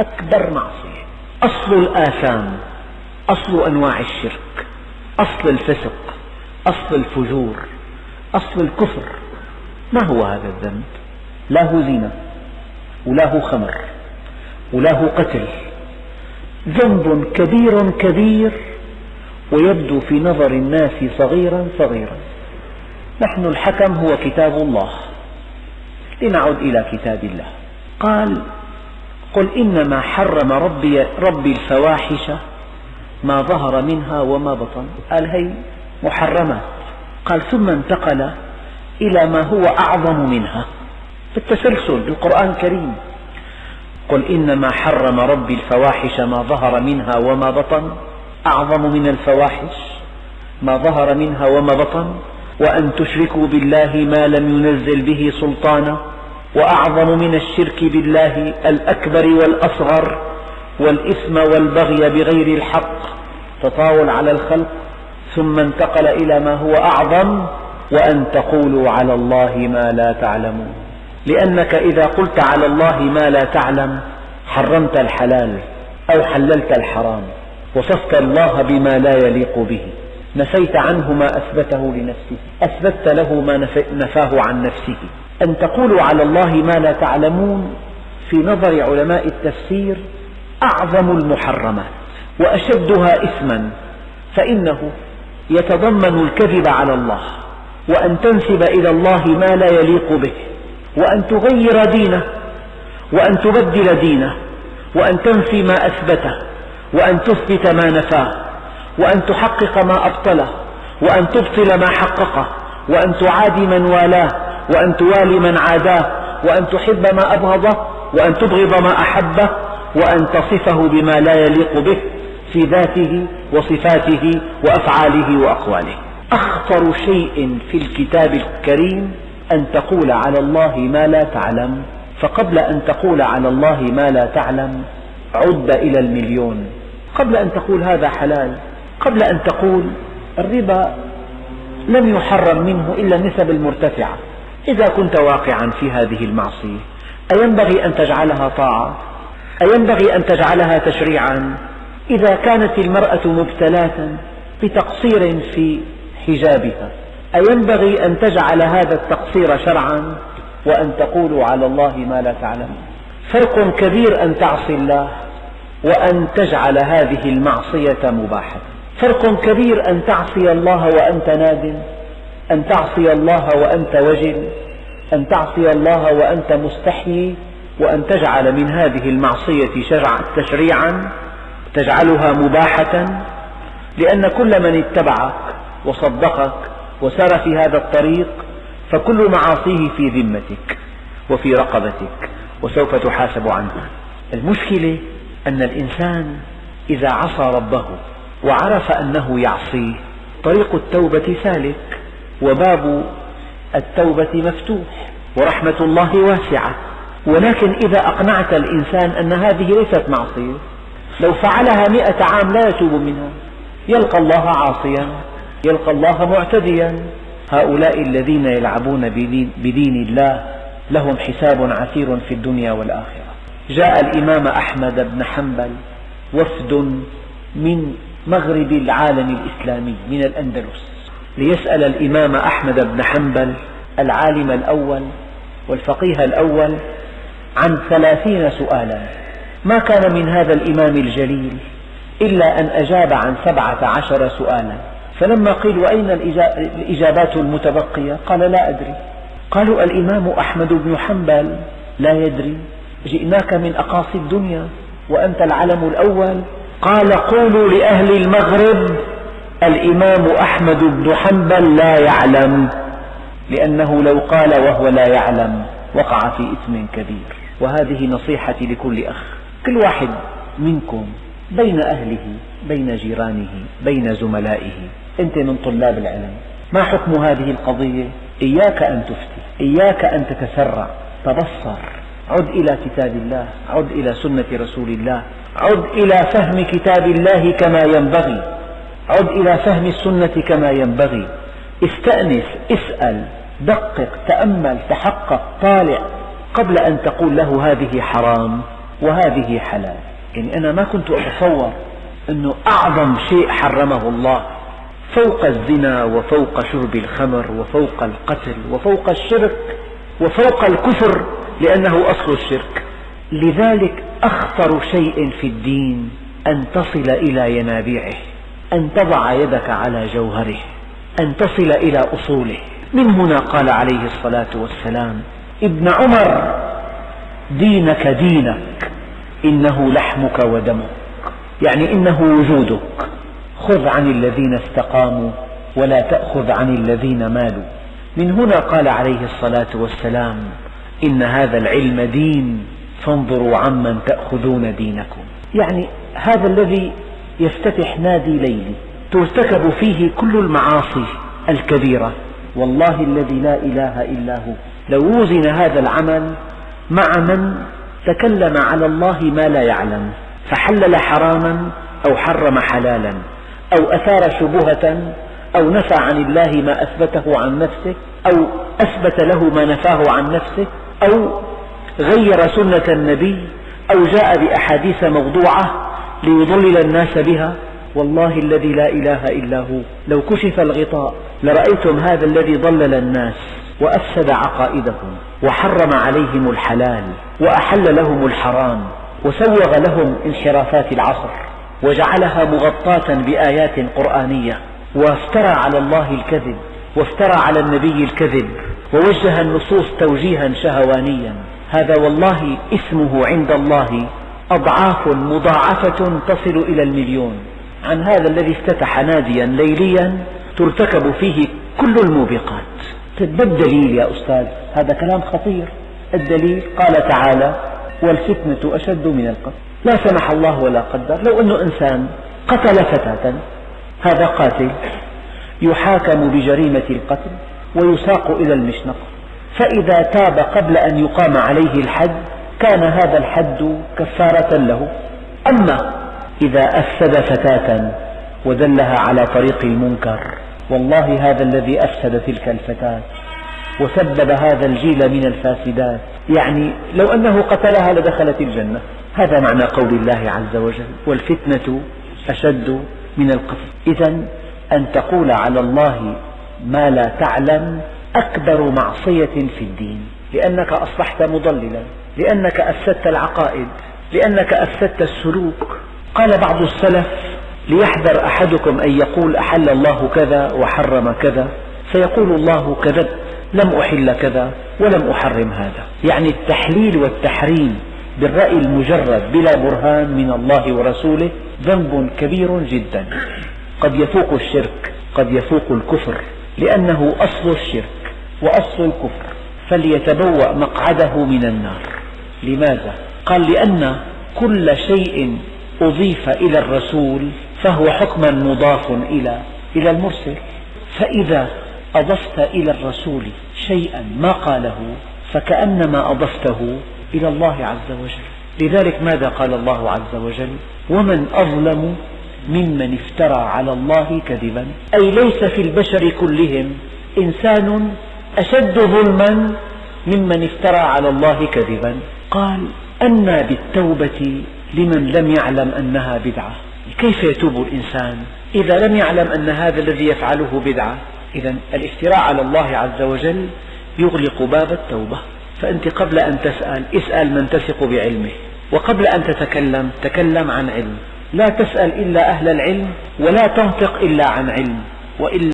أكبر معصية، أصل الآثام، أصل أنواع الشرك، أصل الفسق، أصل الفجور، أصل الكفر. ما هو هذا الذنب؟ لا هو زنا ولا هو خمر ولا هو قتل، ذنب كبير كبير ويبدو في نظر الناس صغيرا صغيرا. نحن الحكم هو كتاب الله، لنعد إلى كتاب الله. قال: قل إنما حرم ربي الفواحش ما ظهر منها وما بطن. قال هي محرمات. قال ثم انتقل إلى ما هو أعظم منها بالتسلسل بالقرآن الكريم. قل إنما حرم ربي الفواحش ما ظهر منها وما بطن، أعظم من الفواحش ما ظهر منها وما بطن، وأن تشركوا بالله ما لم ينزل به سلطانا، وأعظم من الشرك بالله الأكبر والأصغر، والإثم والبغي بغير الحق، تطاول على الخلق. ثم انتقل إلى ما هو أعظم: وأن تقولوا على الله ما لا تعلمون. لأنك إذا قلت على الله ما لا تعلم حرمت الحلال أو حللت الحرام، وصفت الله بما لا يليق به، نفيت عنه ما أثبته لنفسه، أثبتت له ما نفاه عن نفسه. أن تقولوا على الله ما لا تعلمون في نظر علماء التفسير أعظم المحرمات وأشدها إثما، فإنه يتضمن الكذب على الله، وأن تنسب إلى الله ما لا يليق به، وأن تغير دينه، وأن تبدل دينه، وأن تنفي ما أثبته، وأن تثبت ما نفاه، وأن تحقق ما أبطله، وأن تبطل ما حققه، وأن تعادي من والاه، وأن توالي من عاداه، وأن تحب ما أبغضه، وأن تبغض ما أحبه، وأن تصفه بما لا يليق به في ذاته وصفاته وأفعاله وأقواله. أخطر شيء في الكتاب الكريم أن تقول على الله ما لا تعلم. فقبل أن تقول على الله ما لا تعلم عد إلى المليون. قبل أن تقول هذا حلال، قبل أن تقول الربا لم يحرم منه إلا النسب المرتفعة، إذا كنت واقعا في هذه المعصية أينبغي أن تجعلها طاعة؟ أينبغي أن تجعلها تشريعا؟ إذا كانت المرأة مبتلاة بتقصير في حجابها أينبغي أن تجعل هذا التقصير شرعا؟ وأن تقولوا على الله ما لا تعلمون. فرق كبير أن تعصي الله وأن تجعل هذه المعصية مباحة. فرق كبير أن تعصي الله وأنت نادم، أن تعصي الله وأنت وجل، أن تعصي الله وأنت مستحيي، وأن تجعل من هذه المعصية تشريعا تجعلها مباحة. لأن كل من اتبعك وصدقك وسار في هذا الطريق فكل معاصيه في ذمتك وفي رقبتك وسوف تحاسب عنها. المشكلة أن الإنسان إذا عصى ربه وعرف أنه يعصيه طريق التوبة سالك، وباب التوبة مفتوح، ورحمة الله واسعة. ولكن إذا أقنعت الإنسان أن هذه ليست معصية، لو فعلها 100 عام لا يتوب منها، يلقى الله عاصيا، يلقى الله معتديا. هؤلاء الذين يلعبون بدين الله لهم حساب عسير في الدنيا والآخرة. جاء الإمام أحمد بن حنبل وفد من مغرب العالم الإسلامي من الأندلس ليسأل الإمام أحمد بن حنبل العالم الأول والفقيه الأول عن 30 سؤالا. ما كان من هذا الإمام الجليل إلا أن أجاب عن 17 سؤالا. فلما قيل وأين الإجابات المتبقية؟ قال لا أدري. قالوا الإمام أحمد بن حنبل لا يدري؟ جئناك من أقاصي الدنيا وأنت العلم الأول. قال قولوا لأهل المغرب الإمام أحمد بن حنبل لا يعلم، لأنه لو قال وهو لا يعلم وقع في إثم كبير. وهذه نصيحتي لكل أخ، كل واحد منكم بين أهله، بين جيرانه، بين زملائه، أنت من طلاب العلم، ما حكم هذه القضية؟ إياك أن تفتي، إياك أن تتسرع، تبصر، عد إلى كتاب الله، عد إلى سنة رسول الله، عد إلى فهم كتاب الله كما ينبغي، عد إلى فهم السنة كما ينبغي. استأنس، اسأل، دقق، تأمل، تحقق، طالع، قبل أن تقول له هذه حرام وهذه حلال. يعني أنا ما كنت أتصور أنه أعظم شيء حرمه الله فوق الزنا وفوق شرب الخمر وفوق القتل وفوق الشرك وفوق الكفر، لأنه أصل الشرك. لذلك أخطر شيء في الدين أن تصل إلى ينابيعه، أن تضع يدك على جوهره، أن تصل إلى أصوله. من هنا قال عليه الصلاة والسلام: ابن عمر، دينك دينك، إنه لحمك ودمك، يعني إنه وجودك. خذ عن الذين استقاموا ولا تأخذ عن الذين مالوا. من هنا قال عليه الصلاة والسلام: إن هذا العلم دين فانظروا عمن تأخذون دينكم. يعني هذا الذي يفتتح نادي ليلي ترتكب فيه كل المعاصي الكبيرة، والله الذي لا إله إلا هو لو وزن هذا العمل مع من تكلم على الله ما لا يعلم، فحلل حراما أو حرم حلالا أو أثار شبهة أو نفى عن الله ما أثبته عن نفسه أو أثبت له ما نفاه عن نفسه أو غير سنة النبي أو جاء بأحاديث موضوعة ليضلل الناس بها، والله الذي لا إله إلا هو لو كشف الغطاء لرأيتم هذا الذي ضلل الناس وأفسد عقائدهم وحرم عليهم الحلال وأحل لهم الحرام وسوغ لهم انحرافات العصر وجعلها مغطاة بآيات قرآنية، وافترى على الله الكذب وافترى على النبي الكذب ووجه النصوص توجيها شهوانيا. هذا والله اسمه عند الله أضعاف مضاعفة تصل إلى 1,000,000 عن هذا الذي افتتح ناديا ليليا ترتكب فيه كل الموبقات. ما الدليل يا أستاذ؟ هذا كلام خطير. الدليل قال تعالى: والفتنة أشد من القتل. لا سمح الله ولا قدر، لو أنه إنسان قتل فتاة، هذا قاتل يحاكم بجريمة القتل ويساق إلى المشنقة، فإذا تاب قبل أن يقام عليه الحد كان هذا الحد كفارة له. أما إذا أفسد فتاة ودلها على طريق المنكر، والله هذا الذي أفسد تلك الفتاة وسبب هذا الجيل من الفاسدات، يعني لو أنه قتلها لدخلت الجنة. هذا معنى قول الله عز وجل: والفتنة أشد من القتل. إذن أن تقول على الله ما لا تعلم أكبر معصية في الدين، لأنك أصبحت مضللا، لأنك أفسدت العقائد، لأنك أفسدت السلوك. قال بعض السلف: ليحذر أحدكم أن يقول أحل الله كذا وحرم كذا، فيقول الله: كذبت، لم أحل كذا ولم أحرم هذا. يعني التحليل والتحريم بالرأي المجرد بلا برهان من الله ورسوله ذنب كبير جدا، قد يفوق الشرك، قد يفوق الكفر، لأنه أصل الشرك وأصل الكفر. فليتبوأ مقعده من النار. لماذا؟ قال: لأن كل شيء أضيف إلى الرسول فهو حكما مضاف إلى المرسل، فإذا أضفت إلى الرسول شيئا ما قاله فكأنما أضفته إلى الله عز وجل. لذلك ماذا قال الله عز وجل: ومن أظلم ممن افترى على الله كذبا. أي ليس في البشر كلهم إنسان أشد ظلما ممن افترى على الله كذبا. قال: أنى بالتوبة لمن لم يعلم أنها بدعة. كيف يتوب الإنسان إذا لم يعلم أن هذا الذي يفعله بدعة؟ إذن الافتراء على الله عز وجل يغلق باب التوبة. فأنت قبل أن تسأل اسأل من تثق بعلمه، وقبل أن تتكلم تكلم عن علم، لا تسأل إلا أهل العلم ولا تنطق إلا عن علم، وإلا